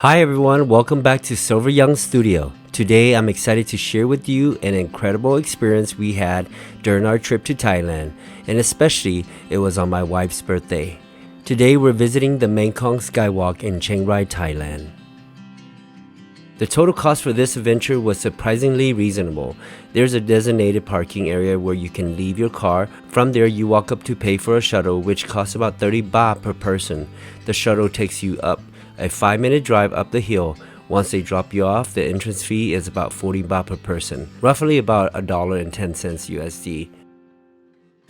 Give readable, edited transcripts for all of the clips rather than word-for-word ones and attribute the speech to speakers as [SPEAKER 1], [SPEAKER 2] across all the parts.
[SPEAKER 1] Hi everyone, welcome back to Silver Young Studio. Today I'm excited to share with you an incredible experience we had during our trip to Thailand, and especially it was on my wife's birthday. Today we're visiting the Mekong Skywalk in Chiang Rai, Thailand. The total cost for this adventure was surprisingly reasonable. There's a designated parking area where you can leave your car. From there you walk up to pay for a shuttle which costs about 30 baht per person. The shuttle takes you up a 5-minute drive up the hill. Once they drop you off, the entrance fee is about 40 baht per person, roughly about $1.10 USD.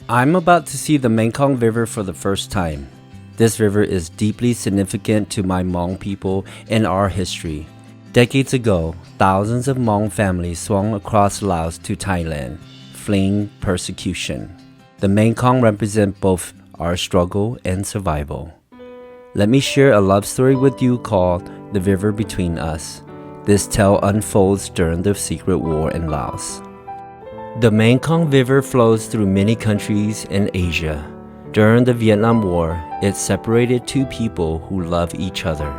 [SPEAKER 1] I'm about to see the Mekong River for the first time. This river is deeply significant to my Hmong people and our history. Decades ago, thousands of Hmong families swung across Laos to Thailand, fleeing persecution. The Mekong represents both our struggle and survival. Let me share a love story with you called The River Between Us. This tale unfolds during the secret war in Laos. The Mekong River flows through many countries in Asia. During the Vietnam War, it separated two people who loved each other.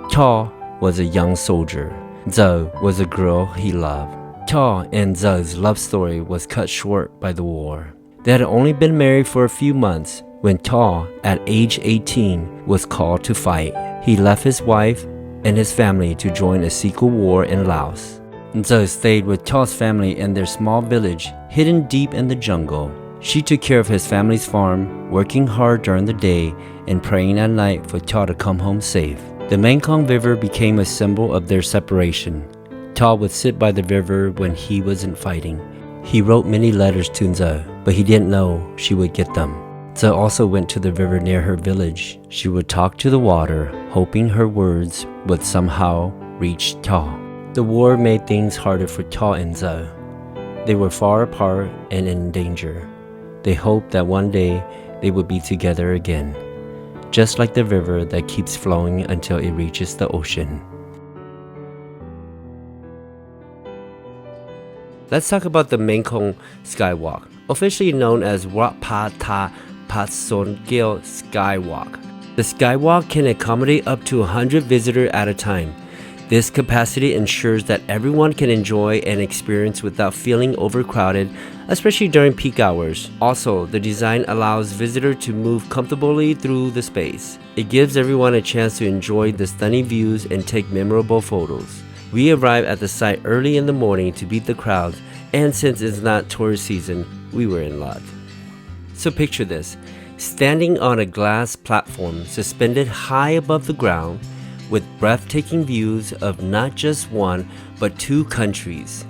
[SPEAKER 1] Choj was a young soldier. Ntxawm was a girl he loved. Choj and Ntxawm's love story was cut short by the war. They had only been married for a few months when Choj, at age 18, was called to fight. He left his wife and his family to join a secret war in Laos. Ntxawm stayed with Choj's family in their small village, hidden deep in the jungle. She took care of his family's farm, working hard during the day and praying at night for Choj to come home safe. The Mekong River became a symbol of their separation. Choj would sit by the river when he wasn't fighting. He wrote many letters to Ntxawm, but he didn't know she would get them. Ntxawm also went to the river near her village. She would talk to the water, hoping her words would somehow reach Choj. The war made things harder for Choj and Ntxawm. They were far apart and in danger. They hoped that one day they would be together again, just like the river that keeps flowing until it reaches the ocean. Let's talk about the Mekong Skywalk, officially known as Wat Pa Tha Patsongil Skywalk. The Skywalk can accommodate up to 100 visitors at a time. This capacity ensures that everyone can enjoy an experience without feeling overcrowded, especially during peak hours. Also, the design allows visitors to move comfortably through the space. It gives everyone a chance to enjoy the stunning views and take memorable photos. We arrived at the site early in the morning to beat the crowds, and since it's not tourist season, we were in luck. So picture this, standing on a glass platform suspended high above the ground with breathtaking views of not just one, but two countries.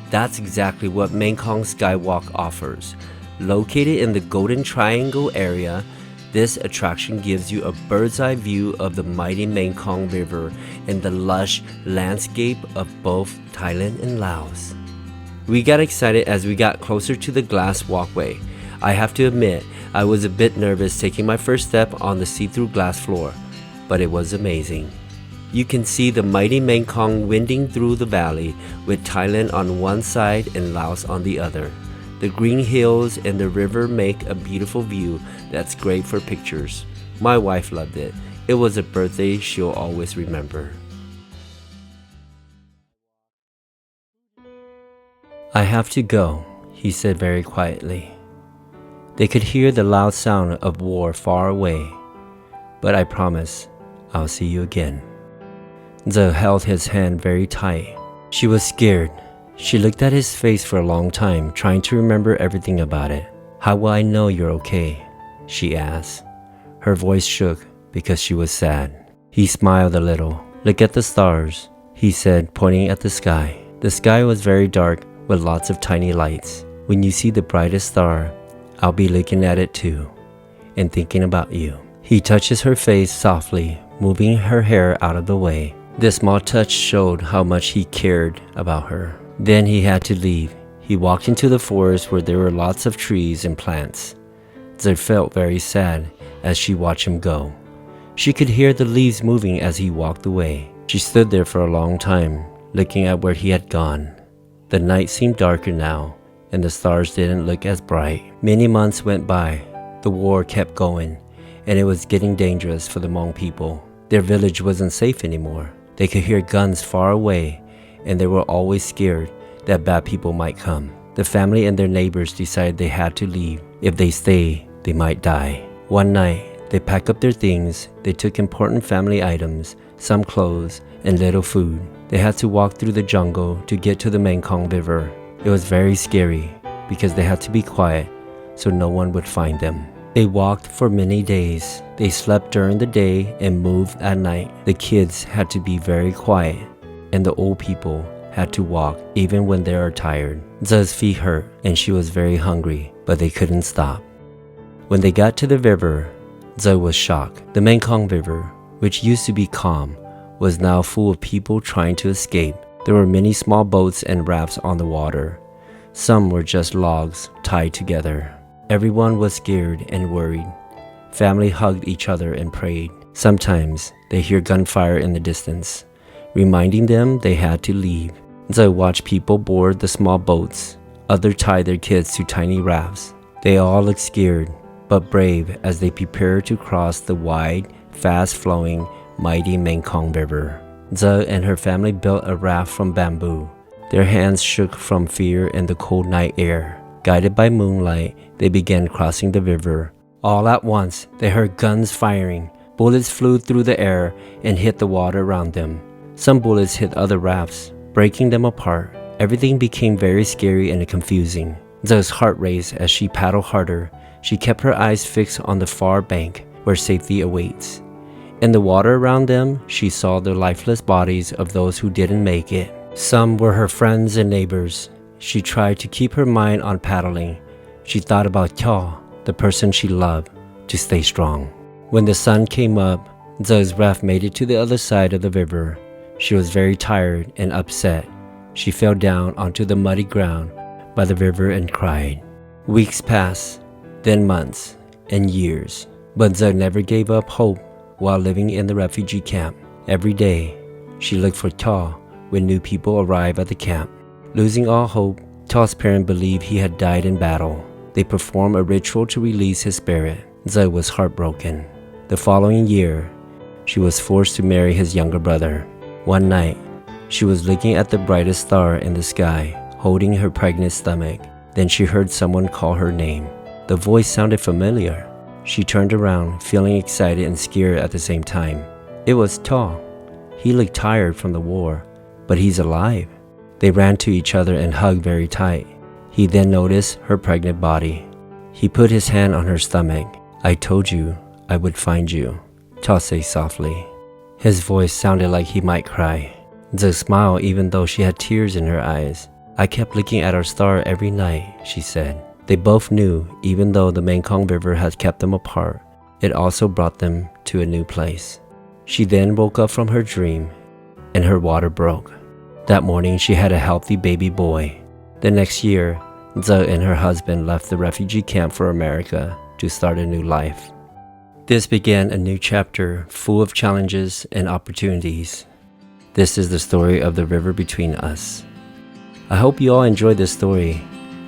[SPEAKER 1] That's exactly what Mekong Skywalk offers. Located in the Golden Triangle area, this attraction gives you a bird's-eye view of the mighty Mekong River and the lush landscape of both Thailand and Laos. We got excited as we got closer to the glass walkway. I have to admit, I was a bit nervous taking my first step on the see-through glass floor, but it was amazing. You can see the mighty Mekong winding through the valley, with Thailand on one side and Laos on the other. The green hills and the river make a beautiful view that's great for pictures. My wife loved it. It was a birthday she'll always remember. I have to go, he said very quietly. They could hear the loud sound of war far away, but I promise I'll see you again. Ntxawm held his hand very tight. She was scared. She looked at his face for a long time, trying to remember everything about it. How will I know you're okay? She asked. Her voice shook because she was sad. He smiled a little. Look at the stars, he said, pointing at the sky. The sky was very dark with lots of tiny lights. When you see the brightest star, I'll be looking at it too and thinking about you. He touches her face softly, moving her hair out of the way. This small touch showed how much he cared about her. Then he had to leave. He walked into the forest where there were lots of trees and plants. Ntxawm felt very sad as she watched him go. She could hear the leaves moving as he walked away. She stood there for a long time, looking at where he had gone. The night seemed darker now, and the stars didn't look as bright. Many months went by. The war kept going, and it was getting dangerous for the Hmong people. Their village wasn't safe anymore. They could hear guns far away, and they were always scared that bad people might come. The family and their neighbors decided they had to leave. If they stay, they might die. One night, they packed up their things. They took important family items, some clothes, and little food. They had to walk through the jungle to get to the Mekong River. It was very scary because they had to be quiet so no one would find them. They walked for many days. They slept during the day and moved at night. The kids had to be very quiet, and the old people had to walk even when they are tired. Ntxawm's feet hurt and she was very hungry, but they couldn't stop. When they got to the river, Ntxawm was shocked. The Mekong River, which used to be calm, was now full of people trying to escape. There were many small boats and rafts on the water. Some were just logs tied together. Everyone was scared and worried. Family hugged each other and prayed. Sometimes they hear gunfire in the distance, reminding them they had to leave. Ntxawm watched people board the small boats. Others tied their kids to tiny rafts. They all looked scared, but brave as they prepared to cross the wide, fast-flowing, mighty Mekong River. Ntxawm and her family built a raft from bamboo. Their hands shook from fear in the cold night air. Guided by moonlight, they began crossing the river. All at once, they heard guns firing. Bullets flew through the air and hit the water around them. Some bullets hit other rafts, breaking them apart. Everything became very scary and confusing. Ntxawm's heart raced as she paddled harder. She kept her eyes fixed on the far bank where safety awaits. In the water around them, she saw the lifeless bodies of those who didn't make it. Some were her friends and neighbors. She tried to keep her mind on paddling. She thought about Ntxawm, the person she loved, to stay strong. When the sun came up, Ntxawm's raft made it to the other side of the river. She was very tired and upset. She fell down onto the muddy ground by the river and cried. Weeks passed, then months, and years. But Ntxawm never gave up hope while living in the refugee camp. Every day, she looked for Ntxawm when new people arrived at the camp. Losing all hope, Ntxawm's parents believed he had died in battle. They performed a ritual to release his spirit. Ntxawm was heartbroken. The following year, she was forced to marry his younger brother. One night, she was looking at the brightest star in the sky, holding her pregnant stomach. Then she heard someone call her name. The voice sounded familiar. She turned around, feeling excited and scared at the same time. It was Ntxawm. He looked tired from the war, but he's alive. They ran to each other and hugged very tight. He then noticed her pregnant body. He put his hand on her stomach. I told you I would find you, Ntxawm said softly. His voice sounded like he might cry. Ntxawm smiled even though she had tears in her eyes. I kept looking at our star every night, she said. They both knew, even though the Mekong River had kept them apart, it also brought them to a new place. She then woke up from her dream, and her water broke. That morning, she had a healthy baby boy. The next year, Ntxawm and her husband left the refugee camp for America to start a new life. This began a new chapter full of challenges and opportunities. This is the story of the river between us. I hope you all enjoyed this story.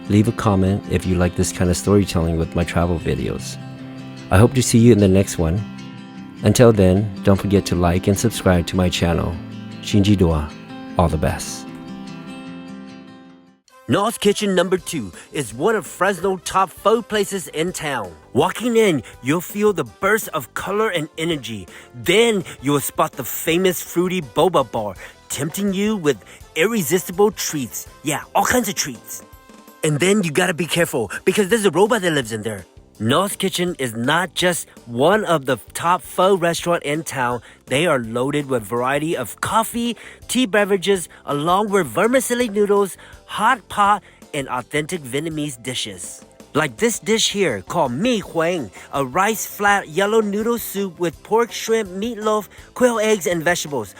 [SPEAKER 1] Leave a comment if you like this kind of storytelling with my travel videos. I hope to see you in the next one. Until then, don't forget to like and subscribe to my channel. Shinji Dua. All the best.
[SPEAKER 2] Ntxawm's Kitchen number 2 is one of Fresno's top 4 places in town. Walking in, you'll feel the burst of color and energy. Then you'll spot the famous fruity boba bar, tempting you with irresistible treats. Yeah, all kinds of treats. And then you gotta be careful because there's a robot that lives in there. Ntxawm's Kitchen is not just one of the top 4 restaurants in town. They are loaded with variety of coffee, tea beverages, along with vermicelli noodles, hot pot, and authentic Vietnamese dishes. Like this dish here called Mi Huang, a rice flat yellow noodle soup with pork, shrimp, meatloaf, quail eggs, and vegetables.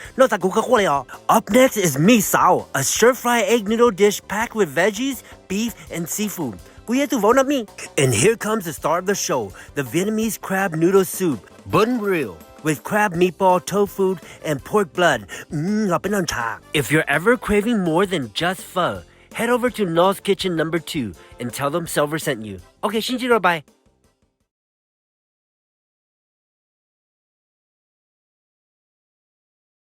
[SPEAKER 2] Up next is Mi Sao, a stir-fry egg noodle dish packed with veggies, beef, and seafood. And here comes the star of the show, the Vietnamese crab noodle soup, bun real, with crab meatball, tofu, and pork blood. If you're ever craving more than just pho, head over to Ntxawm's Kitchen number 2 and tell them Silver sent you. Okay, Shinjiro, bye.